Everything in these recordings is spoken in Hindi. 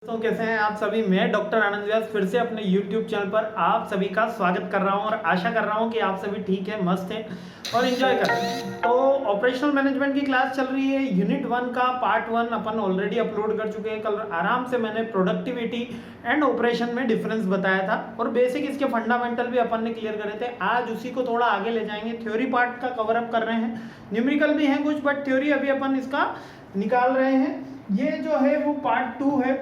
दोस्तों कैसे हैं आप सभी। मैं डॉक्टर आनंद व्यास फिर से अपने YouTube चैनल पर आप सभी का स्वागत कर रहा हूं और आशा कर रहा हूं कि आप सभी ठीक हैं, मस्त हैं और एंजॉय कर रहे हैं। तो ऑपरेशनल मैनेजमेंट की क्लास चल रही है। यूनिट 1 का पार्ट 1 अपन ऑलरेडी अपलोड कर चुके हैं। कल आराम से मैंने प्रोडक्टिविटी एंड ऑपरेशन में डिफरेंस बताया था और बेसिक इसके फंडामेंटल भी अपन ने क्लियर करे थे। आज उसी को थोड़ा आगे ले जाएंगे। थ्योरी पार्ट का कवर अप कर रहे हैं, न्यूमेरिकल भी हैं कुछ, बट थ्योरी अभी अपन इसका निकाल रहे हैं। ये जो है वो पार्ट 2 है।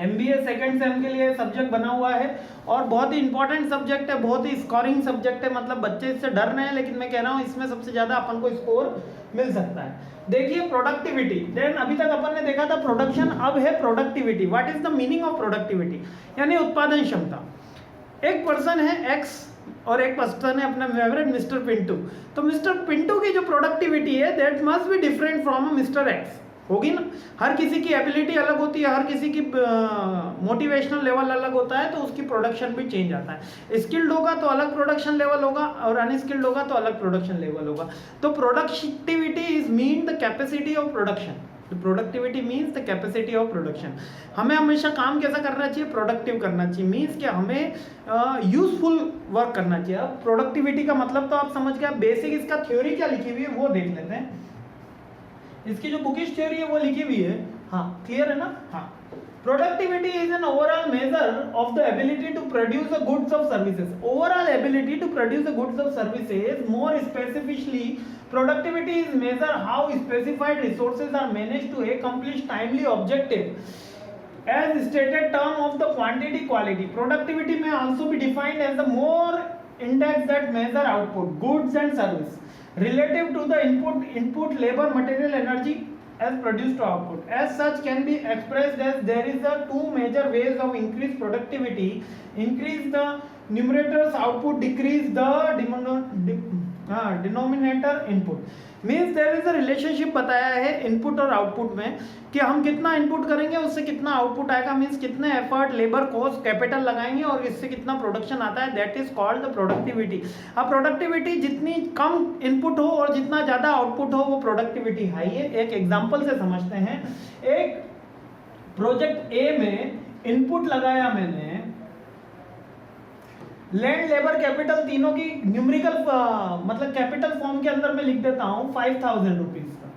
MBA सेकंड सेम के लिए सब्जेक्ट बना हुआ है और बहुत ही इंपॉर्टेंट सब्जेक्ट है, बहुत ही स्कोरिंग सब्जेक्ट है। मतलब बच्चे इससे डर रहे हैं, लेकिन मैं कह रहा हूँ इसमें सबसे ज्यादा अपन को स्कोर मिल सकता है। देखिए प्रोडक्टिविटी, देन अभी तक अपन ने देखा था प्रोडक्शन, अब है productivity. What is the meaning of productivity? यानी उत्पादन क्षमता। एक पर्सन है एक्स और एक पर्सन है अपना फेवरेट मिस्टर पिंटू। तो मिस्टर पिंटू की जो प्रोडक्टिविटी है that must be different from mister x, होगी ना। हर किसी की एबिलिटी अलग होती है, हर किसी की मोटिवेशनल लेवल अलग होता है, तो उसकी प्रोडक्शन भी चेंज आता है। स्किल्ड होगा तो अलग प्रोडक्शन लेवल होगा और अनस्किल्ड होगा तो अलग प्रोडक्शन लेवल होगा। तो productivity is mean the capacity of production. Productivity means the capacity of production. हमें हमेशा काम कैसा करना चाहिए? प्रोडक्टिव करना चाहिए। मीन्स कि हमें यूजफुल वर्क करना चाहिए। अब प्रोडक्टिविटी का मतलब तो आप समझ गए। बेसिक इसका थ्योरी क्या लिखी हुई है वो देख लेते हैं। इसकी जो बुकिश थ्योरी है वो लिखी हुई है, हाँ क्लियर है ना। हाँ, productivity is an overall measure of the ability to produce the goods of services. Overall ability to produce the goods of services. More specifically productivity is measure how specified resources are managed to accomplish timely objective as stated term of the quantity quality. Productivity may also be defined as the more index that measure output, goods and service relative to the input labor material energy as produced to output. As such can be expressed as there is a two major ways of increase productivity: increase the numerator's output, decrease the denominator input. Means there is a relationship बताया है इनपुट और आउटपुट में कि हम कितना इनपुट करेंगे उससे कितना आउटपुट आएगा। मीन्स कितने एफर्ट, लेबर, कॉस्ट, कैपिटल लगाएंगे और इससे कितना प्रोडक्शन आता है, that is called the productivity. अब प्रोडक्टिविटी जितनी कम इनपुट हो और जितना ज्यादा आउटपुट हो वो प्रोडक्टिविटी हाई है। एक एग्जांपल से समझते हैं। एक प्रोजेक्ट ए में इनपुट लगाया मैंने, लैंड, लेबर, कैपिटल तीनों की न्यूमेरिकल मतलब कैपिटल फॉर्म के अंदर मैं लिख देता हूं 5000 रुपीज का।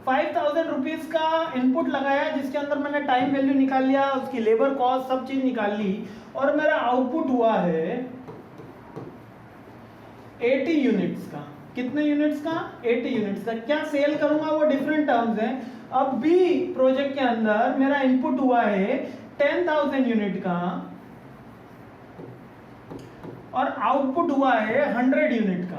5000 रुपीज का इनपुट लगाया जिसके अंदर मैंने टाइम वैल्यू निकाल लिया, उसकी लेबर कॉस्ट सब चीज निकाल ली और मेरा आउटपुट हुआ है 80 यूनिट्स का। कितने यूनिट्स का? 80 यूनिट्स का। क्या सेल करूंगा वो डिफरेंट टर्म्स है। अब बी प्रोजेक्ट के अंदर मेरा इनपुट हुआ है 10,000 यूनिट का और आउटपुट हुआ है 100 यूनिट का।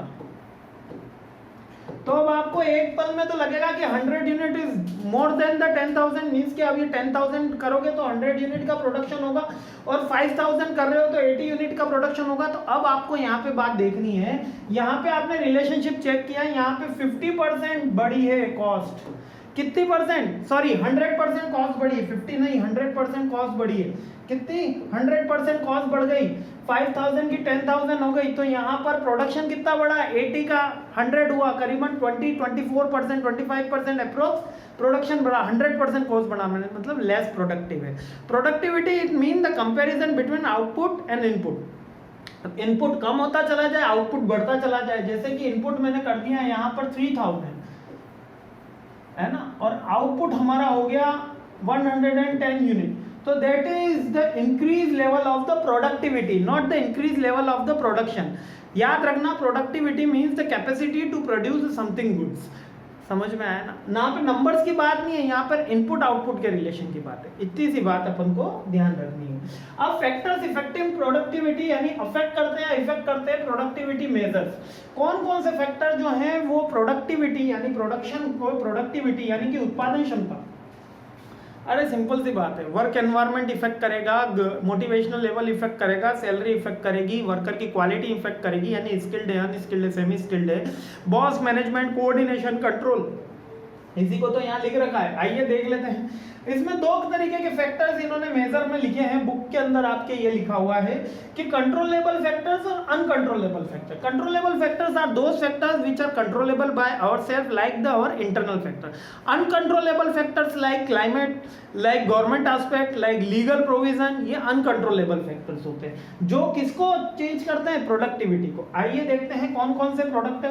तो अब आपको एक पल में तो लगेगा कि 100 unit is more than the 10,000। Means कि अब ये 10,000 करोगे तो 100 यूनिट का प्रोडक्शन होगा और 5,000 कर रहे हो तो 80 यूनिट का प्रोडक्शन होगा। तो अब आपको यहाँ पे बात देखनी है। यहाँ पे आपने रिलेशनशिप चेक किया, यहाँ पे 50% बढ़ी है कॉस्ट। कितनी परसेंट? सॉरी 100% कॉस्ट बढ़ी है, 50 नहीं 100% कॉस्ट बढ़ी है। कितनी? 100% कॉस्ट बढ़ गई। 5,000 की 10,000 हो गई। तो यहाँ पर प्रोडक्शन कितना बढ़ा? 80 का 100 हुआ, करीबन 24%, 25% अप्रोक्स प्रोडक्शन बढ़ा। 100% कॉस्ट बढ़ा, मतलब लेस प्रोडक्टिव है। Productivity it mean the comparison between output and input. Input कम होता चला जाए, आउटपुट बढ़ता चला जाए। जैसे कि इनपुट मैंने कर दिया यहाँ पर 3000 है ना, और आउटपुट हमारा हो गया 110 यूनिट। तो that is the increase level of the productivity, not the increase level of the production. याद रखना, productivity means the capacity to produce something goods. समझ में आया ना? यहाँ पे नंबर्स की बात नहीं है, यहाँ पर इनपुट आउटपुट के रिलेशन की बात है। इतनी सी बात अपन को ध्यान रखनी है। अब फैक्टर्स इफेक्टिव प्रोडक्टिविटी यानी अफेक्ट करते हैं, इफेक्ट करते हैं प्रोडक्टिविटी मेजर्स। कौन कौन से फैक्टर जो हैं वो प्रोडक्टिविटी यानी प्रोडक्शन को, प्रोडक्टिविटी यानी कि उत्पादन क्षमता। अरे सिंपल सी बात है। वर्क एनवायरनमेंट इफेक्ट करेगा, मोटिवेशनल लेवल इफेक्ट करेगा, सैलरी इफेक्ट करेगी, वर्कर की क्वालिटी इफेक्ट करेगी यानी स्किल्ड है, अनस्किल्ड है, सेमी स्किल्ड है, बॉस मैनेजमेंट, कोऑर्डिनेशन, कंट्रोल, इसी को तो यहाँ लिख रखा है। आइए देख लेते हैं। इसमें दो तरीके के फैक्टर्स इन्होंने मेजर में लिखे हैं, बुक के अंदर आपके ये लिखा हुआ है कि कंट्रोलेबल फैक्टर्स और uncontrollable factor. Controllable factors are those factors which are controllable by ourselves like the our internal factor. Uncontrollable factors like climate, like government aspect, like legal provision, ये अनकंट्रोलेबल फैक्टर्स होते हैं जो किसको चेंज करते हैं, प्रोडक्टिविटी को। आइए देखते हैं कौन कौन से प्रोडक्ट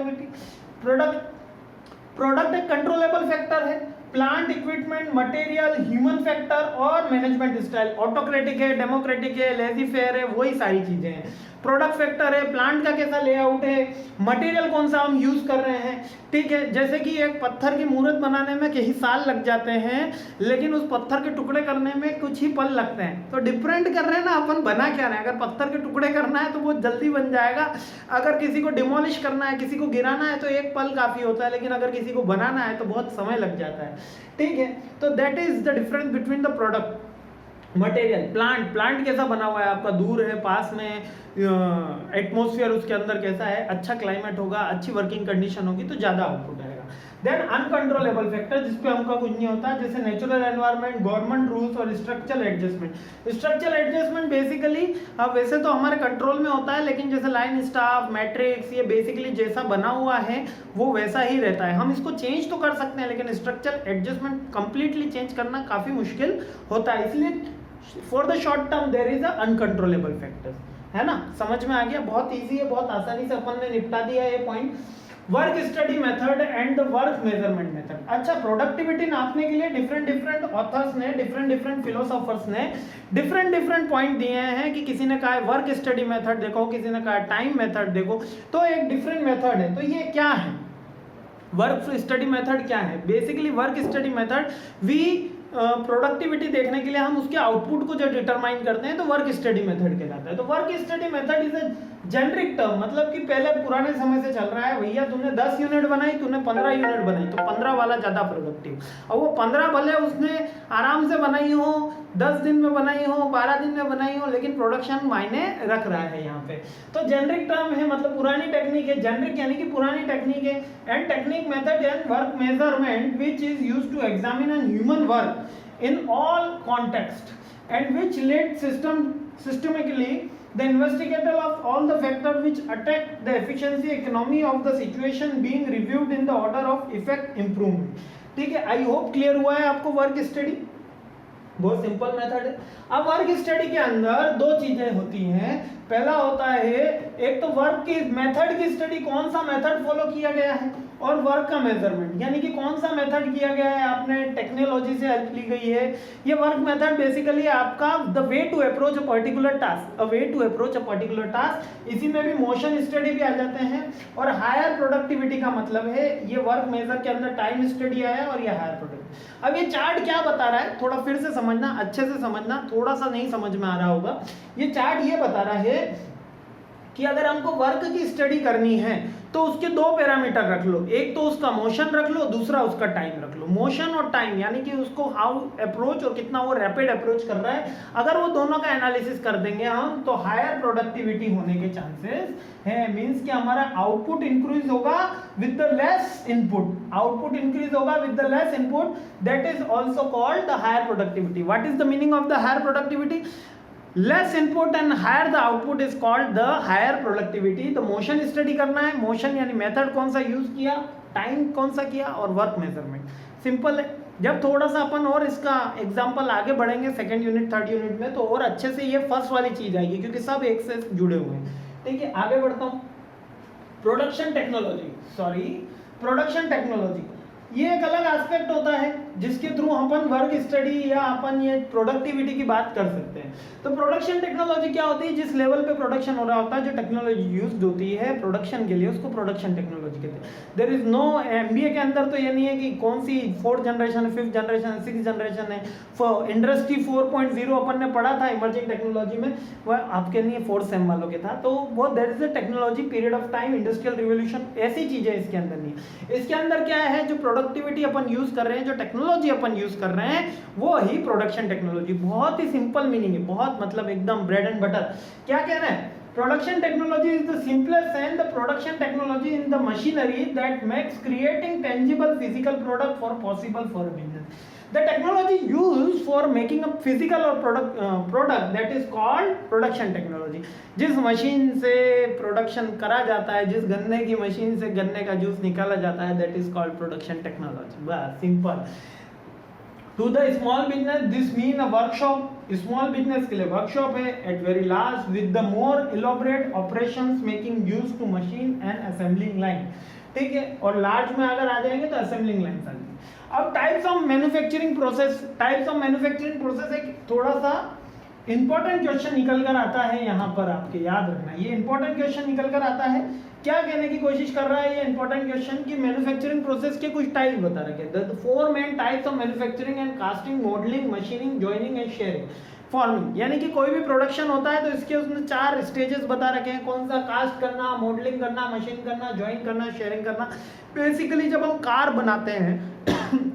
एक कंट्रोलेबल फैक्टर है, plant, equipment, material, human factor और मैनेजमेंट स्टाइल। ऑटोक्रेटिक है, डेमोक्रेटिक है, लेजी फेयर है, वही सारी चीजें हैं। प्रोडक्ट फैक्टर है, प्लांट का कैसा लेआउट है, मटेरियल कौन सा हम यूज कर रहे हैं, ठीक है। जैसे कि एक पत्थर की मूर्त बनाने में कई साल लग जाते हैं, लेकिन उस पत्थर के टुकड़े करने में कुछ ही पल लगते हैं। तो डिफरेंट कर रहे हैं ना अपन बना क्या रहे हैं। अगर पत्थर के टुकड़े करना है तो बहुत जल्दी बन जाएगा, अगर किसी को डिमोलिश करना है, किसी को गिराना है तो एक पल काफी होता है, लेकिन अगर किसी को बनाना है तो बहुत समय लग जाता है, ठीक है। तो that is the difference between the product. Material, plant कैसा बना हुआ है आपका, दूर है, पास में, एटमॉस्फेयर उसके अंदर कैसा है, अच्छा क्लाइमेट होगा, अच्छी वर्किंग कंडीशन होगी तो ज्यादा आउटपुट आएगा। देन अनकंट्रोलेबल फैक्टर जिसपे हमका कुछ नहीं होता, जैसे नेचुरल एनवायरनमेंट, गवर्नमेंट रूल्स और structural adjustment. Structural adjustment basically वैसे तो हमारे कंट्रोल में होता है, लेकिन जैसे लाइन स्टाफ, मैट्रिक्स, ये बेसिकली जैसा बना हुआ है वो वैसा ही रहता है। हम इसको चेंज तो कर सकते हैं, लेकिन स्ट्रक्चरल एडजस्टमेंट कंप्लीटली चेंज करना काफी मुश्किल होता है। इसलिए for the short term there is a uncontrollable factors, है ना। समझ में आ गया, बहुत इजी है, बहुत आसानी से अपन ने निपटा दिया ये point. Work study method and the work measurement method. अच्छा, प्रोडक्टिविटी नापने के लिए डिफरेंट ऑथर्स ने, डिफरेंट फिलोसोफर्स ने डिफरेंट पॉइंट दिए हैं कि किसी ने कहा है वर्क स्टडी मेथड देखो, किसी ने कहा है टाइम मेथड देखो, तो एक डिफरेंट मेथड है। तो ये क्या है वर्क स्टडी मेथड, क्या है basically work study method? We productivity देखने के लिए हम उसके आउटपुट को जो डिटरमाइन करते हैं तो वर्क स्टडी मेथड कहलाता है। तो work study method is a generic term, मतलब कि पहले पुराने समय से चल रहा है, भैया तुमने 10 यूनिट बनाई, तूने 15 यूनिट बनाई तो 15 वाला ज्यादा प्रोडक्टिव। और वो 15 भले उसने आराम से बनाई हो, 10 दिन में बनाई हो, 12 दिन में बनाई हो, लेकिन प्रोडक्शन मायने रख रहा है यहाँ पे। तो जेनरिक टर्म है, मतलब पुरानी टेक्निक है, जेनरिक यानी कि पुरानी टेक्निक है। And technique method and work measurement which is used to examine an human work in all context and which led systemically the investigator of all the factors which attack the efficiency economy of the situation being reviewed in the order of effect improvement। ठीक है, आई होप क्लियर हुआ है आपको वर्क स्टडी। बहुत सिंपल मेथड है। अब वर्क स्टडी के अंदर दो चीजें होती हैं। पहला होता है एक तो वर्क की मेथड की स्टडी, कौन सा मेथड फॉलो किया गया है, और वर्क का मेजरमेंट यानी कि कौन सा मेथड किया गया है, आपने टेक्नोलॉजी से हेल्प ली गई है। ये वर्क मेथड बेसिकली आपका the way to approach a particular task, a way to approach a particular task. इसी में भी मोशन स्टडी भी आ जाते हैं। और हायर प्रोडक्टिविटी का मतलब है ये वर्क मेजर के अंदर टाइम स्टडी आया और ये हायर प्रोडक्ट। अब ये चार्ट क्या बता रहा है, थोड़ा फिर से समझना, अच्छे से समझना, थोड़ा सा नहीं समझ में आ रहा होगा। ये चार्ट ये बता रहा है कि अगर हमको वर्क की स्टडी करनी है तो उसके दो पैरामीटर रख लो, एक तो उसका मोशन रख लो, दूसरा उसका टाइम रख लो। मोशन और टाइम यानी कि उसको हाउ अप्रोच और कितना वो रैपिड अप्रोच कर रहा है, अगर वो दोनों का एनालिसिस कर देंगे हम तो हायर प्रोडक्टिविटी होने के चांसेस है। मींस कि हमारा आउटपुट इंक्रीज होगा with the less input, output increase होगा with the less input, that is also called the higher productivity. What is the meaning of the higher productivity? Less input and higher the output is called the higher productivity. तो मोशन स्टडी करना है, मोशन यानी मेथड कौन सा यूज किया, टाइम कौन सा किया, और वर्क मेजरमेंट। सिंपल है। जब थोड़ा सा अपन और इसका एग्जांपल आगे बढ़ेंगे सेकंड यूनिट थर्ड यूनिट में तो और अच्छे से ये फर्स्ट वाली चीज आएगी क्योंकि सब एक से जुड़े हुए हैं। ठीक है, आगे बढ़ता हूं। प्रोडक्शन टेक्नोलॉजी ये एक अलग एस्पेक्ट होता है जिसके थ्रू अपन वर्क स्टडी या अपन ये प्रोडक्टिविटी की बात कर सकते हैं। तो प्रोडक्शन टेक्नोलॉजी क्या होती है? जिस लेवल पे प्रोडक्शन हो रहा होता है, जो टेक्नोलॉजी यूज्ड होती है प्रोडक्शन के लिए, उसको प्रोडक्शन टेक्नोलॉजी कहते हैं। देयर इज नो एमबीए के अंदर तो ये नहीं है कि कौन सी 4th जनरेशन है, 5th जनरेशन है, 6th जनरेशन है। इंडस्ट्री 4.0 अपन ने पढ़ा था इमर्जिंग टेक्नोलॉजी में, वह आपके लिए 4th सेम वालों के था। तो वो there is a technology period of time, industrial revolution, ऐसी चीजें इसके अंदर नहीं है। इसके अंदर क्या है, जो प्रोडक्टिविटी अपन यूज कर रहे हैं, जो टेक्नोलॉजी अपन यूज कर रहे हैं, वो ही प्रोडक्शन टेक्नोलॉजी। बहुत ही सिंपल मीनिंग है, बहुत मतलब एकदम ब्रेड एंड बटर। क्या कह रहे हैं? Production technology is the simplest and the production technology in the machinery that makes creating tangible physical product for possible for a business। The technology use for making a physical और product that is called production technology. जिस मशीन से प्रोडक्शन करा जाता है, जिस गन्ने की मशीन से गन्ने का जूस निकाला जाता है, that is called production technology. बस simple. To the small business this mean a workshop. Small business के लिए वर्कशॉप है। At very last with the more elaborate operations making use to machine and assembling line. ठीक है, और लार्ज में अगर आ जाएंगे तो असेंबलिंग लाइन आ जाएंगे। अब types of manufacturing process. Types of manufacturing process एक थोड़ा सा इंपॉर्टेंट क्वेश्चन निकल कर आता है यहाँ पर, आपके याद रखना। ये इंपॉर्टेंट क्वेश्चन निकल कर आता है। क्या कहने की कोशिश कर रहा है ये इंपॉर्टेंट क्वेश्चन कि मैन्युफैक्चरिंग प्रोसेस के कुछ टाइप बता रखे हैं। The four main types of manufacturing and casting, modelling, machining, joining and sharing, forming. यानी कि कोई भी प्रोडक्शन होता है तो इसके उसने 4 स्टेजेस बता रखे हैं। कौन सा? कास्ट करना, मॉडलिंग करना, मशीन करना, ज्वाइन करना, शेयरिंग करना। बेसिकली जब हम कार बनाते हैं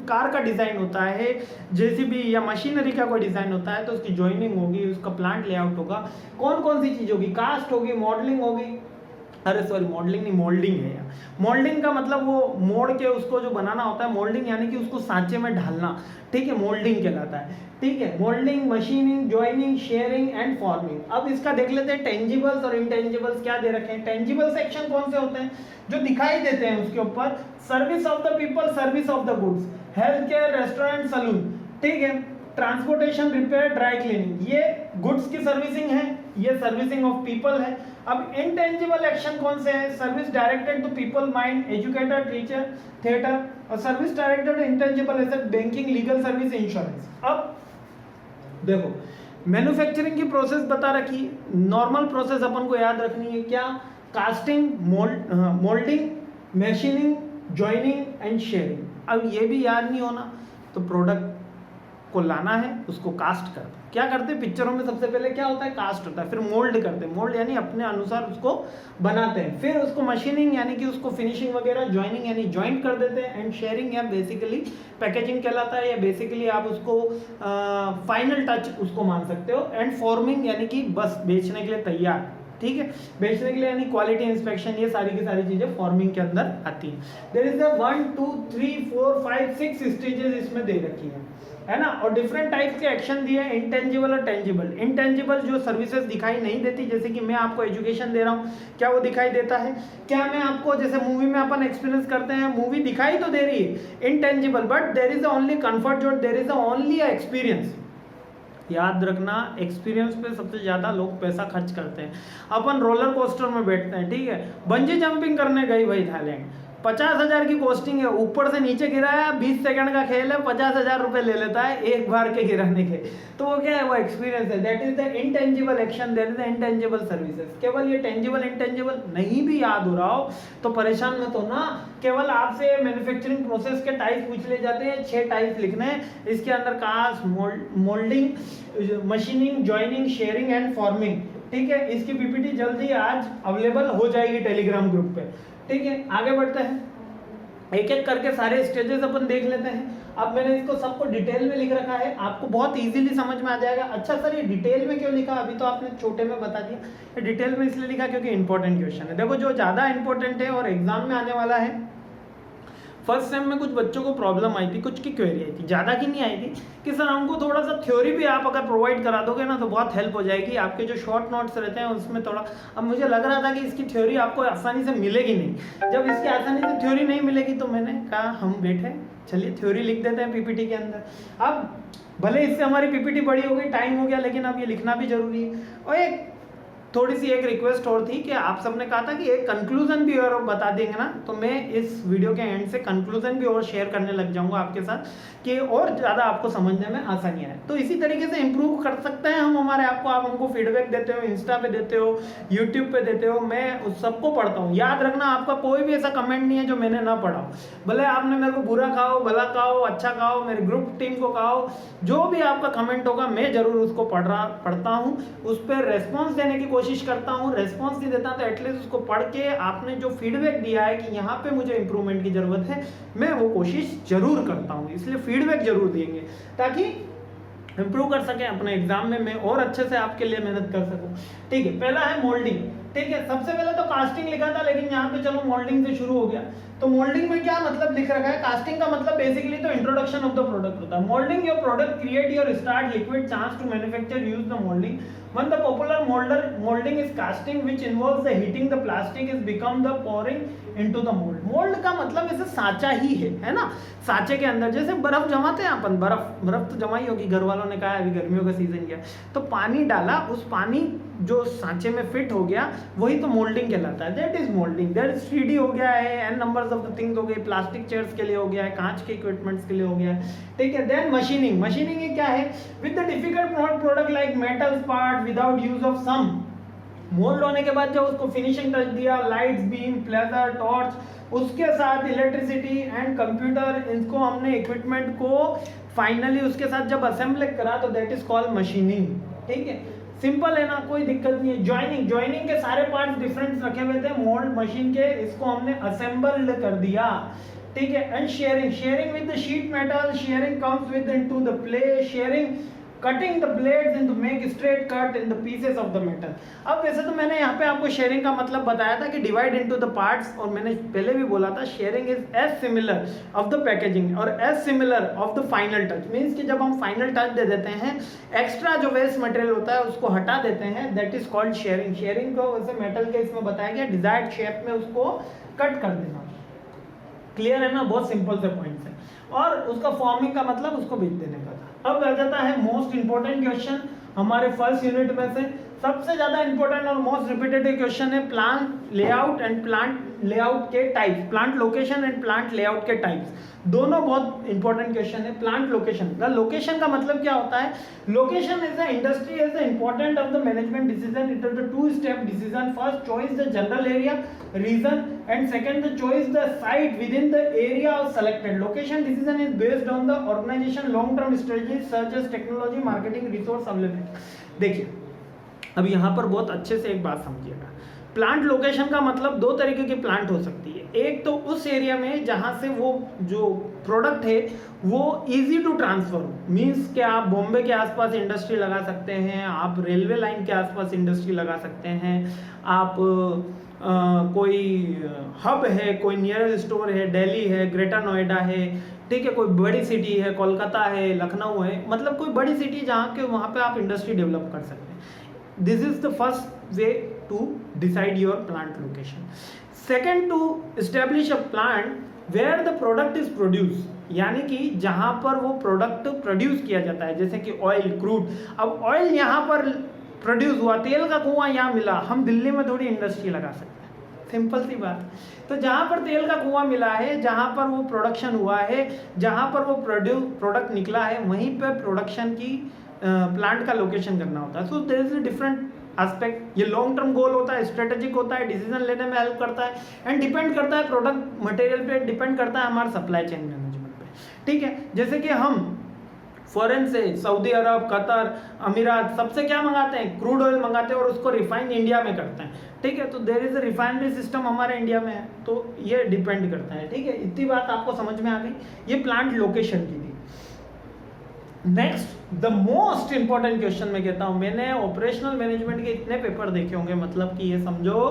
कार का डिजाइन होता है, जेसीबी या मशीनरी का कोई डिजाइन होता है, तो उसकी ज्वाइनिंग होगी, उसका प्लांट लेआउट होगा। कौन कौन सी चीज होगी? कास्ट होगी, मॉडलिंग होगी, अरे सॉरी मॉडलिंग नहीं, मोल्डिंग है यार। मोल्डिंग का मतलब वो मोड़ के उसको जो बनाना होता है। मोल्डिंग यानी कि उसको सांचे में ढालना, ठीक है, मोल्डिंग कहलाता है। ठीक है, moulding, machining, joining, sharing and forming. अब इसका देख लेते हैं टेंजिबल्स और इंटेंजिबल्स क्या दे रखे हैं। टेंजिबल सेक्शन कौन से होते हैं? जो दिखाई देते हैं उसके ऊपर। Service of the people, service of the goods, health care, restaurant, salon. ठीक है, ट्रांसपोर्टेशन, रिपेयर, ड्राई क्लीनिंग, ये गुड्स की सर्विसिंग है, ये सर्विसिंग ऑफ पीपल है। अब इनटेंजिबल एक्शन कौन से हैं? Service directed to people mind, educator, teacher, theatre, और service directed to intangible asset, banking, legal service, insurance. अब देखो मैन्युफैक्चरिंग की प्रोसेस बता रखी। नॉर्मल प्रोसेस अपन को याद रखनी है। क्या? Casting, moulding, machining, joining and sharing. अब ये भी याद नहीं होना तो प्रोडक्ट को लाना है, उसको कास्ट करते। क्या करते? पिक्चरों में सबसे पहले क्या होता है? कास्ट होता है। फिर मोल्ड करते हैं। मोल्ड यानी अपने अनुसार उसको बनाते हैं। फिर उसको मशीनिंग यानी कि उसको फिनिशिंग वगैरह, ज्वाइनिंग यानी ज्वाइंट कर देते हैं, एंड शेयरिंग या बेसिकली पैकेजिंग कहलाता है, या बेसिकली आप उसको फाइनल टच उसको मान सकते हो। एंड फॉर्मिंग यानी कि बस बेचने के लिए तैयार। ठीक है, बेचने के लिए यानी क्वालिटी इंस्पेक्शन, ये सारी की सारी चीजें फॉर्मिंग के अंदर आती है। देयर इज 1 2 3 4 5 6 स्टेजेस इसमें दे रखी है ना। और डिफरेंट टाइप्स के एक्शन दिए हैं, इंटेंजिबल और टेंजिबल। इंटेंजिबल जो सर्विसेज दिखाई नहीं देती, जैसे कि मैं आपको एजुकेशन दे रहा हूँ, क्या वो दिखाई देता है? क्या मैं आपको, जैसे मूवी में अपन एक्सपीरियंस करते हैं, मूवी दिखाई तो दे रही है intangible, but there is only comfort zone, there is only a experience. याद रखना, एक्सपीरियंस पे सबसे ज्यादा लोग पैसा खर्च करते हैं। अपन रोलर कोस्टर में बैठते हैं, ठीक है, बंजी जंपिंग करने गई भाई थाईलैंड, 50,000 की कॉस्टिंग है, ऊपर से नीचे गिराया, 20 सेकंड का खेल है, 50,000 रुपए ले लेता है एक बार के गिराने के। तो वो क्या है? वो एक्सपीरियंस है। That is the intangible action, that is the intangible services. केवल ये टेंजिबल इंटेंजिबल नहीं भी याद हो रहा हो तो परेशान मत हो ना। केवल आपसे मैन्युफैक्चरिंग प्रोसेस के टाइप पूछ ले जाते हैं, 6 टाइप लिखने हैं इसके अंदर, cast, moulding, machining, joining, shearing and forming. ठीक है, इसकी पीपीटी जल्दी आज अवेलेबल हो जाएगी टेलीग्राम ग्रुप पे। ठीक है, आगे बढ़ते हैं, एक एक करके सारे स्टेजेस अपन देख लेते हैं। अब मैंने इसको सबको डिटेल में लिख रखा है, आपको बहुत इजीली समझ में आ जाएगा। अच्छा सर, ये डिटेल में क्यों लिखा? अभी तो आपने छोटे में बता दिया, ये डिटेल में इसलिए लिखा क्योंकि इंपॉर्टेंट क्वेश्चन है। देखो, जो ज्यादा इंपॉर्टेंट है और एग्जाम में आने वाला है। फर्स्ट सेम में कुछ बच्चों को प्रॉब्लम आई थी, कुछ की क्वेरी आई थी, ज़्यादा की नहीं आई थी, कि सर हमको थोड़ा सा थ्योरी भी आप अगर प्रोवाइड करा दोगे ना तो बहुत हेल्प हो जाएगी। आपके जो शॉर्ट नोट्स रहते हैं उसमें थोड़ा, अब मुझे लग रहा था कि इसकी थ्योरी आपको आसानी से मिलेगी नहीं। जब इसकी आसानी से थ्योरी नहीं मिलेगी तो मैंने कहा हम बैठे, चलिए थ्योरी लिख देते हैं पीपीटी के अंदर। अब भले इससे हमारी पीपीटी बड़ी हो गई, टाइम हो गया, लेकिन अब ये लिखना भी जरूरी है। और एक थोड़ी सी एक रिक्वेस्ट और थी कि आप सबने कहा था कि एक कंक्लूजन भी और बता देंगे ना, तो मैं इस वीडियो के एंड से कंक्लूजन भी और शेयर करने लग जाऊंगा आपके साथ कि और ज़्यादा आपको समझने में आसानी आए। तो इसी तरीके से इम्प्रूव कर सकते हैं हम हमारे आप को। आप हमको फीडबैक देते हो, इंस्टा पे देते हो, यूट्यूब पे देते हो, मैं उस सबको पढ़ता हूँ। याद रखना, आपका कोई भी ऐसा कमेंट नहीं है जो मैंने ना पढ़ा हो। भले आपने मेरे को बुरा कहो, भला कहो, अच्छा कहो, मेरे ग्रुप टीम को कहो, जो भी आपका कमेंट होगा मैं जरूर उसको पढ़ता हूँ, उस पर रेस्पॉन्स देने की कोशिश करता हूँ। रेस्पॉन्स नहीं देता तो एटलीस्ट उसको पढ़ के आपने जो फीडबैक दिया है कि यहाँ पे मुझे इंप्रूवमेंट की जरूरत है, मैं वो कोशिश जरूर करता हूँ। इसलिए फीडबैक जरूर देंगे ताकि इंप्रूव कर सकें अपने एग्जाम में, मैं और अच्छे से आपके लिए मेहनत कर सकूं। ठीक है, पहला है मोल्डिंग। ठीक है, सबसे पहले तो कास्टिंग लिखा था, लेकिन यहाँ पे चलो मोल्डिंग से शुरू हो गया। तो मोल्डिंग में क्या मतलब लिख रखा है, कास्टिंग का मतलब बेसिकली तो इंट्रोडक्शन ऑफ द प्रोडक्ट होता है। Moulding your product create your start liquid chance to manufacture use the moulding. When the popular molding is casting, which involves the heating the plastic, is become the pouring into the mold. Mould का मतलब ऐसे सांचा ही है ना, सांचे के अंदर जैसे बर्फ जमाते हैं अपन, बर्फ तो जमाई होगी, घर वालों ने कहा अभी गर्मियों का सीजन गया तो पानी डाला, उस पानी जो सांचे में फिट हो गया वही तो मोल्डिंग कहलाता है। That is moulding. That is 3D हो गया है, an numbers of the things हो गए, प्लास्टिक चेयर्स के लिए हो गया है, कांच के इक्विपमेंट्स के लिए हो गया है, ठीक है। देन मशीनिंग, मशीनिंग क्या है, with the difficult product like metals part without use of some. Mould होने के बाद जब उसको फिनिशिंग टच दिया, लाइट्स, बीम, प्लेजर, टॉर्च, उसके साथ इलेक्ट्रिसिटी एंड कंप्यूटर, इनको हमने इक्विपमेंट को फाइनली उसके साथ जब असेंबल करा तो दैट इज कॉल्ड मशीनिंग, ठीक है। सिंपल है ना, कोई दिक्कत नहीं है। जॉइनिंग, जॉइनिंग के सारे पार्ट्स डिफरेंट रखे हुए थे मोल्ड मशीन के, इसको हमने असेंबल्ड कर दिया, ठीक है। And shearing, shearing with the sheet metal, shearing comes with into the play, shearing cutting the blades in to make straight cut in the pieces of the metal. अब वैसे तो मैंने यहाँ पे आपको शेयरिंग का मतलब बताया था कि डिवाइड इनटू द पार्ट्स, और मैंने पहले भी बोला था sharing is as similar of the packaging और as similar of the final touch. Means कि जब हम फाइनल टच दे देते हैं, एक्स्ट्रा जो वेस्ट मटेरियल होता है उसको हटा देते हैं, that is called sharing. Sharing को वैसे मेटल के इसमें बताया गया डिजायर्ड शेप में उसको कट कर देना। क्लियर है ना, बहुत सिंपल से पॉइंट्स है। और उसका फॉर्मिंग का मतलब उसको बेच देने का था। अब आ जाता है मोस्ट इंपोर्टेंट क्वेश्चन हमारे फर्स्ट यूनिट में से, सबसे ज्यादा इंपॉर्टेंट और मोस्ट रिपीटेड क्वेश्चन है plant layout and plant layout के types, plant location and plant layout के टाइप्स, दोनों बहुत इंपॉर्टेंट क्वेश्चन है। प्लांट लोकेशन, द लोकेशन का मतलब क्या होता है, location is the industry is the important of the management decision, it is the two step decision. First choice the general area reason and second the choice the site within the area of selected. Location decision is based on the organisation long term strategy such as technology, marketing, resource availability. देखिए अब यहाँ पर बहुत अच्छे से एक बात समझिएगा, प्लांट लोकेशन का मतलब दो तरीके की प्लांट हो सकती है। एक तो उस एरिया में जहाँ से वो जो प्रोडक्ट है वो इजी टू ट्रांसफर हो, मींस कि आप बॉम्बे के आसपास इंडस्ट्री लगा सकते हैं, आप रेलवे लाइन के आसपास इंडस्ट्री लगा सकते हैं, आप कोई हब है, कोई नियरेस्ट स्टोर है, दिल्ली है, ग्रेटर नोएडा है, ठीक है, कोई बड़ी सिटी है, कोलकाता है, लखनऊ है, मतलब कोई बड़ी सिटी जहाँ के वहाँ पे आप इंडस्ट्री डेवलप कर सकते हैं। This is the first way to decide your plant location. Second, to establish a plant where the product is produce, यानी कि जहाँ पर वो प्रोडक्ट प्रोड्यूस किया जाता है, जैसे कि ऑयल, क्रूड। अब ऑयल यहाँ पर प्रोड्यूस हुआ, तेल का कुआं यहाँ मिला, हम दिल्ली में थोड़ी इंडस्ट्री लगा सकते हैं, सिंपल सी बात। तो जहाँ पर तेल का कुआं मिला है, जहाँ पर वो प्रोडक्शन हुआ है, जहाँ पर वो प्रोडक्ट निकला है, वहीं पर प्रोडक्शन की प्लांट का लोकेशन करना होता है। So there is a different aspect. ये लॉन्ग टर्म गोल होता है, स्ट्रेटेजिक होता है, डिसीजन लेने में हेल्प करता है एंड डिपेंड करता है प्रोडक्ट मटेरियल पे, डिपेंड करता है हमारे सप्लाई चेन मैनेजमेंट पे, ठीक है। जैसे कि हम फॉरेन से सऊदी अरब, कतर, अमीरात सबसे क्या मंगाते हैं, क्रूड ऑयल मंगाते हैं और उसको रिफाइन इंडिया में करते हैं, ठीक है। तो there is a refinery system हमारे इंडिया में है, तो ये डिपेंड करता है, ठीक है। इतनी बात आपको समझ में आ गई, ये प्लांट लोकेशन की थी। Next, the most important question मैं कहता हूं, मैंने ऑपरेशनल मैनेजमेंट के इतने पेपर देखे होंगे, मतलब कि ये समझो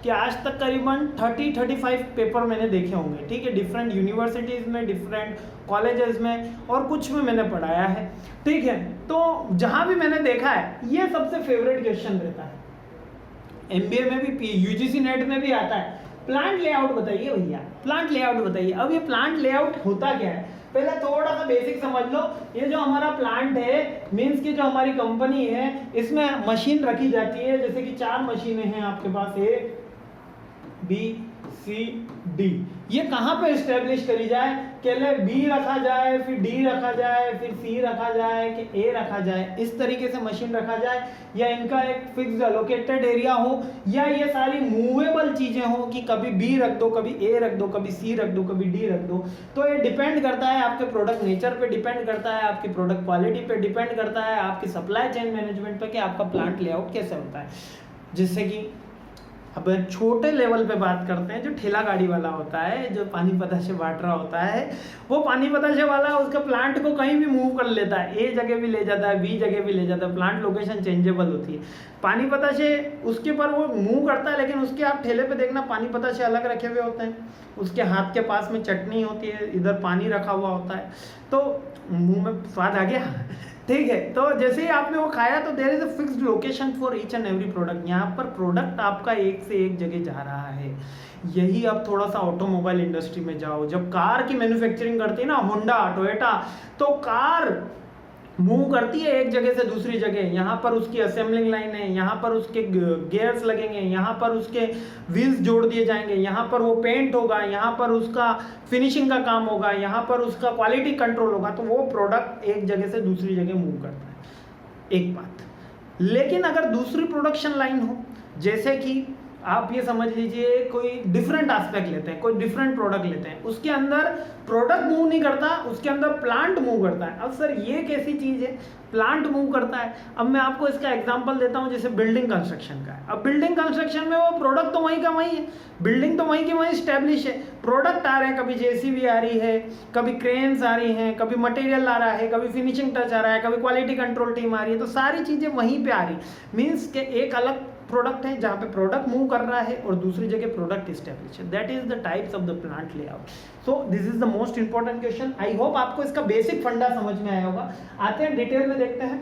कि आज तक करीबन 30-35 पेपर मैंने देखे होंगे, ठीक है, डिफरेंट यूनिवर्सिटीज में, डिफरेंट कॉलेजेस में, और कुछ में मैंने पढ़ाया है, ठीक है। तो जहां भी मैंने देखा है ये सबसे फेवरेट क्वेश्चन रहता है। एमबीए में भी, यूजीसी नेट में भी आता है, प्लांट लेआउट बताइए भैया, प्लांट लेआउट बताइए। अब ये प्लांट लेआउट होता क्या है, पहले थोड़ा सा बेसिक समझ लो। ये जो हमारा प्लांट है, मींस की जो हमारी कंपनी है, इसमें मशीन रखी जाती है, जैसे कि 4 मशीनें हैं आपके पास, ए बी सी डी। ये कहाँ पे एस्टेब्लिश करी जाए, पहले बी रखा जाए, फिर डी रखा जाए, फिर सी रखा जाए, कि ए रखा जाए, इस तरीके से मशीन रखा जाए, या इनका एक फिक्स एलोकेटेड एरिया हो, या ये सारी मूवेबल चीजें हो कि कभी बी रख दो, कभी ए रख दो, कभी सी रख दो, कभी डी रख दो। तो ये डिपेंड करता है आपके प्रोडक्ट नेचर पे, डिपेंड करता है आपकी प्रोडक्ट क्वालिटी पे, डिपेंड करता है आपकी सप्लाई चेन मैनेजमेंट पे कि आपका प्लांट लेआउट कैसे होता है। जिससे कि अब छोटे लेवल पे बात करते हैं, जो ठेला गाड़ी वाला होता है, जो पानी बताशे बांट रहा होता है, वो पानी बताशे वाला उसका प्लांट को कहीं भी मूव कर लेता है, ए जगह भी ले जाता है, बी जगह भी ले जाता है, प्लांट लोकेशन चेंजेबल होती है। पानी बताशे उसके पर वो मूव करता है, लेकिन उसके आप ठेले पे देखना पानी बताशे अलग रखे हुए होते हैं, उसके हाथ के पास में चटनी होती है, इधर पानी रखा हुआ होता है, तो मुंह में स्वाद आ गया ठीक है। तो जैसे ही आपने वो खाया तो there is a fixed location for each and every product. यहाँ पर प्रोडक्ट आपका एक से एक जगह जा रहा है। यही अब थोड़ा सा ऑटोमोबाइल इंडस्ट्री में जाओ, जब कार की मैन्युफैक्चरिंग करती है ना होंडा टोयोटा, तो कार मूव करती है एक जगह से दूसरी जगह। यहाँ पर उसकी असेंबलिंग लाइन है, यहाँ पर उसके गियर्स लगेंगे, यहाँ पर उसके व्हील्स जोड़ दिए जाएंगे, यहाँ पर वो पेंट होगा, यहाँ पर उसका फिनिशिंग का काम होगा, यहाँ पर उसका क्वालिटी कंट्रोल होगा। तो वो प्रोडक्ट एक जगह से दूसरी जगह मूव करता है, एक बात। लेकिन अगर दूसरी प्रोडक्शन लाइन हो, जैसे कि आप ये समझ लीजिए कोई डिफरेंट एस्पेक्ट लेते हैं, कोई डिफरेंट प्रोडक्ट लेते हैं, उसके अंदर प्रोडक्ट मूव नहीं करता, उसके अंदर प्लांट मूव करता है। अब सर ये कैसी चीज है, प्लांट मूव करता है? अब मैं आपको इसका एग्जांपल देता हूं, जैसे बिल्डिंग कंस्ट्रक्शन का है। अब बिल्डिंग कंस्ट्रक्शन में वो प्रोडक्ट तो वहीं का वहीं है, बिल्डिंग तो वहीं की वहीं स्टैब्लिश है, प्रोडक्ट आ रहे हैं, कभी जेसीबी आ रही है, कभी क्रेन्स आ रही हैं, कभी मटेरियल आ रहा है, कभी फिनिशिंग टच आ रहा है, कभी क्वालिटी कंट्रोल टीम आ रही है, तो सारी चीजें वहीं पे आ रही। मीन्स के एक अलग प्रोडक्ट है जहाँ पे प्रोडक्ट मूव कर रहा है और दूसरी जगह प्रोडक्ट इस्टेब्लिश है। That is the types of the plant layout. So this is the most important question. I hope आपको इसका बेसिक फंडा समझ में आया होगा। आते हैं डिटेल में, देखते हैं।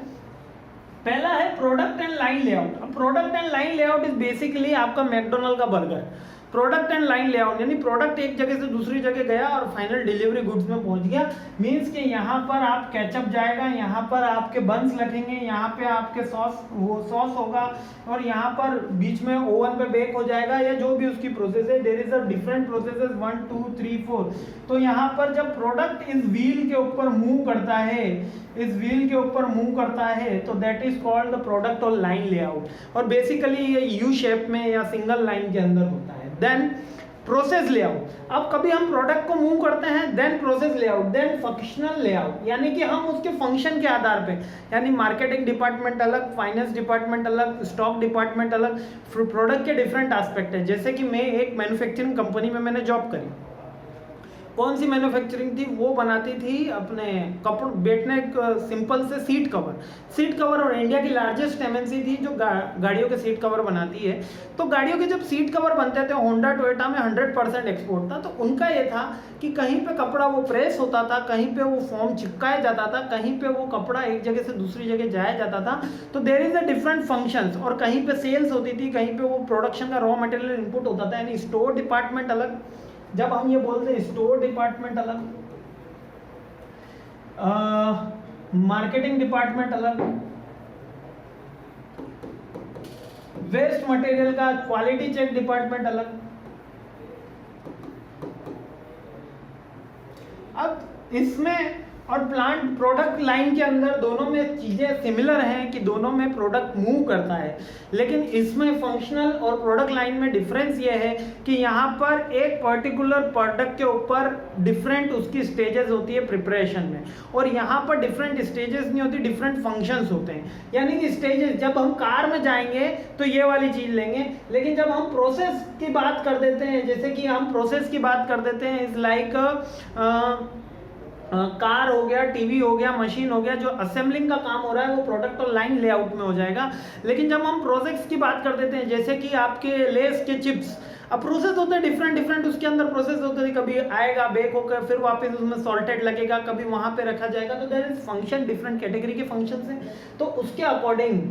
पहला है प्रोडक्ट एंड लाइन लेआउट। अब product and line layout is basically आपका मैकडोनल्ड का burger. Product and line layout यानी प्रोडक्ट एक जगह से दूसरी जगह गया और फाइनल डिलीवरी गुड्स में पहुंच गया। मींस कि यहाँ पर आप केचप जाएगा, यहाँ पर आपके बंस लगेंगे, यहाँ पे आपके सॉस होगा और यहाँ पर बीच में ओवन पे बेक हो जाएगा, या जो भी उसकी प्रोसेस है। There is a different processes 1 2 3 4। तो यहाँ पर जब प्रोडक्ट इस व्हील के ऊपर मूव करता है, इस व्हील के ऊपर मूव करता है, तो that is called the product और लाइन लेआउट। और बेसिकली ये यू शेप में या सिंगल लाइन के अंदर होता है। Then process layout. अब कभी हम प्रोडक्ट को मूव करते हैं, then process layout, then functional layout, यानी कि हम उसके फंक्शन के आधार पे, यानी मार्केटिंग डिपार्टमेंट अलग, फाइनेंस डिपार्टमेंट अलग, स्टॉक डिपार्टमेंट अलग, प्रोडक्ट के डिफरेंट एस्पेक्ट है। जैसे कि मैं एक मैन्युफैक्चरिंग कंपनी में मैंने जॉब करी। कौन सी मैन्युफैक्चरिंग थी? वो बनाती थी अपने कपड़ बैठने सिंपल से सीट कवर और इंडिया की लार्जेस्ट एमएनसी थी जो गाड़ियों के सीट कवर बनाती है। तो गाड़ियों के जब सीट कवर बनते थे, होंडा टोयोटा में 100% एक्सपोर्ट था। तो उनका ये था कि कहीं पे कपड़ा वो प्रेस होता था, कहीं पे वो फॉर्म चिपकाया जाता था, कहीं पे वो कपड़ा एक जगह से दूसरी जगह जाया जाता था। तो there is a different functions. और कहीं पे सेल्स होती थी, कहीं पे वो प्रोडक्शन का रॉ मटेरियल इनपुट होता था, यानी स्टोर डिपार्टमेंट अलग। जब हम ये बोलते हैं स्टोर डिपार्टमेंट अलग, मार्केटिंग डिपार्टमेंट अलग, वेस्ट मटेरियल का क्वालिटी चेक डिपार्टमेंट अलग। अब इसमें और प्लांट प्रोडक्ट लाइन के अंदर दोनों में चीजें सिमिलर हैं कि दोनों में प्रोडक्ट मूव करता है, लेकिन इसमें फंक्शनल और प्रोडक्ट लाइन में डिफरेंस ये है कि यहाँ पर एक पर्टिकुलर प्रोडक्ट के ऊपर डिफरेंट उसकी स्टेजेस होती है प्रिपरेशन में, और यहाँ पर डिफरेंट स्टेजेस नहीं होती, डिफरेंट फंक्शंस होते हैं। यानी कि स्टेजेस, जब हम कार में जाएंगे तो ये वाली चीज लेंगे, लेकिन जब हम प्रोसेस की बात कर देते हैं, जैसे कि हम प्रोसेस की बात कर देते हैं, इज लाइक कार हो गया, टीवी हो गया, मशीन हो गया, जो असेंबलिंग का काम हो रहा है वो प्रोडक्ट और लाइन लेआउट में हो जाएगा। लेकिन जब हम प्रोसेस की बात कर देते हैं, जैसे कि आपके लेस के चिप्स, अब प्रोसेस होते हैं डिफरेंट, उसके अंदर प्रोसेस होते हैं, कभी आएगा बेक होकर फिर वापस उसमें सॉल्टेड लगेगा, कभी वहां पे रखा जाएगा। तो there is function, different category के फंक्शंस हैं। तो उसके अकॉर्डिंग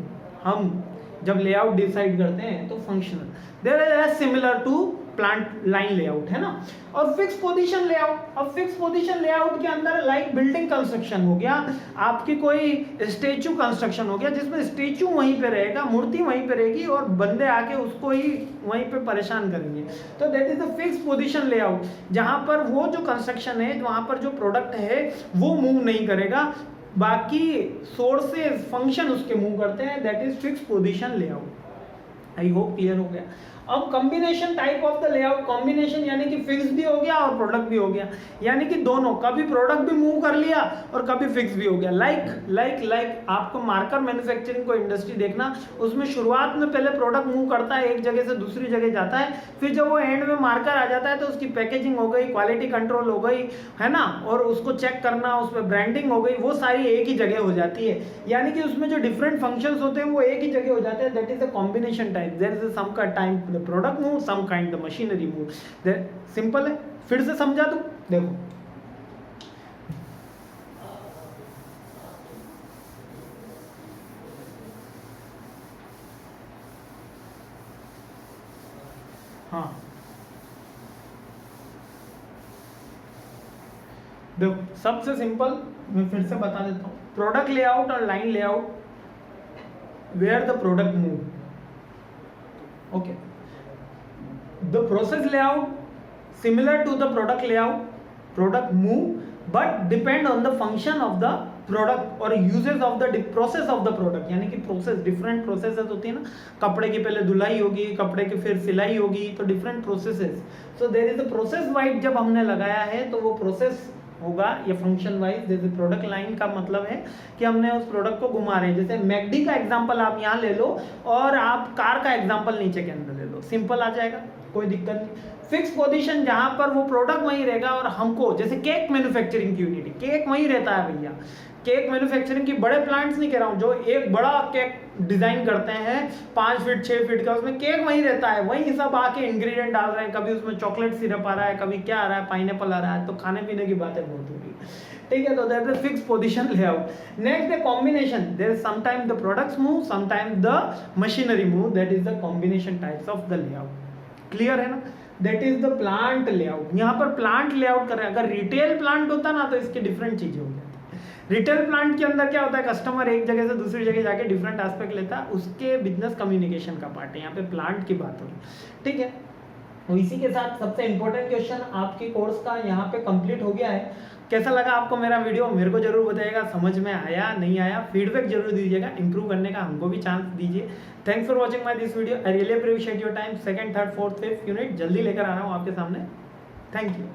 हम जब लेआउट डिसाइड करते हैं तो functional, there is similar to plant line layout, है ना। और फिक्स पोजीशन लेआउट, अब फिक्स पोजीशन लेआउट के अंदर लाइक बिल्डिंग कंस्ट्रक्शन हो गया, आपकी कोई स्टेचू कंस्ट्रक्शन हो गया, जिसमें स्टेचू वहीं पे रहेगा, मूर्ति वहीं पे रहेगी और बंदे आके उसको ही वहीं पे परेशान करेंगे। तो that is the fix position layout, जहां पर वो जो कंस्ट्रक्शन है, वहां पर जो प्रोडक्ट है वो मूव नहीं करेगा, बाकी सोर्सेज फंक्शन उसके मूव करते हैं। That is fix position layout. I hope clear हो गया। अब combination type of the layout, combination यानी कि फिक्स भी हो गया और प्रोडक्ट भी हो गया, यानी कि दोनों, कभी प्रोडक्ट भी मूव कर लिया और कभी फिक्स भी हो गया। लाइक आपको मार्कर मैन्युफैक्चरिंग को इंडस्ट्री देखना, उसमें शुरुआत में पहले प्रोडक्ट मूव करता है, एक जगह से दूसरी जगह जाता है, फिर जब वो एंड में मार्कर आ जाता है तो उसकी पैकेजिंग हो गई, क्वालिटी कंट्रोल हो गई, है ना, और उसको चेक करना, उस पर ब्रांडिंग हो गई, वो सारी एक ही जगह हो जाती है, यानी कि उसमें जो डिफरेंट फंक्शंस होते हैं वो एक ही जगह हो जाते हैं। That is the combination type. There is some का time the product move, some kind the machinery move. Simple है, फिर से समझा दूं, देखो हाँ, देखो सबसे सिंपल मैं फिर से बता देता हूँ, प्रोडक्ट लेआउट और line layout, where the product move, okay, the process layout similar to the product layout, product move but depend on the function of the product और uses of the process of the product, यानी कि प्रोसेस, डिफरेंट प्रोसेसेस होती है ना, कपड़े की पहले धुलाई होगी, कपड़े की फिर सिलाई होगी, तो different processes. So there is a process wise जब हमने लगाया है तो वो प्रोसेस होगा, ये फंक्शन वाइज। जैसे प्रोडक्ट लाइन का मतलब है कि हमने उस प्रोडक्ट को घुमा रहे हैं, जैसे मैकडी का एग्जांपल आप यहाँ ले लो और आप कार का एग्जांपल नीचे के अंदर ले लो, सिंपल आ जाएगा, कोई दिक्कत नहीं। फिक्स पोजीशन जहां पर वो प्रोडक्ट वहीं रहेगा और हमको, जैसे केक मैन्युफैक्चरिंग की यूनिट, केक वहीं रहता है भैया, केक मैन्युफैक्चरिंग की बड़े प्लांट्स नहीं कह रहा हूँ, जो एक बड़ा केक डिजाइन करते हैं 5 फीट 6 फीट का, उसमें केक वहीं रहता है, वहीं सब आके इंग्रेडिएंट डाल रहे हैं, कभी उसमें चॉकलेट सिरप आ रहा है, कभी क्या आ रहा है, पाइनएप्पल आ रहा है, तो खाने पीने की बातें बहुत होगी, ठीक है। तो that is fix position layout. Next the combination, there is sometime the products move, sometime the machinery move, that is the combination types of the layout. Clear है ना? That is the plant layout. यहाँ पर प्लांट लेआउट कर रहे हैं, अगर रिटेल प्लांट होता ना तो इसकी डिफरेंट चीजें हो जाती। रिटेल प्लांट के अंदर क्या होता है, कस्टमर एक जगह से दूसरी जगह जाके डिफरेंट एस्पेक्ट लेता है, उसके बिजनेस कम्युनिकेशन का पार्ट है, यहाँ पे प्लांट की बात हो रही, ठीक है। तो इसी के साथ सबसे इंपॉर्टेंट क्वेश्चन आपके कोर्स का यहाँ पे कंप्लीट हो गया है। कैसा लगा आपको मेरा वीडियो, मेरे को जरूर बताइएगा, समझ में आया नहीं आया, फीडबैक जरूर दीजिएगा, इंप्रूव करने का हमको भी चांस दीजिए। Thanks for watching my this video, I really appreciate your time. Second, third, fourth, fifth unit जल्दी लेकर आ रहा हूँ आपके सामने। Thank you.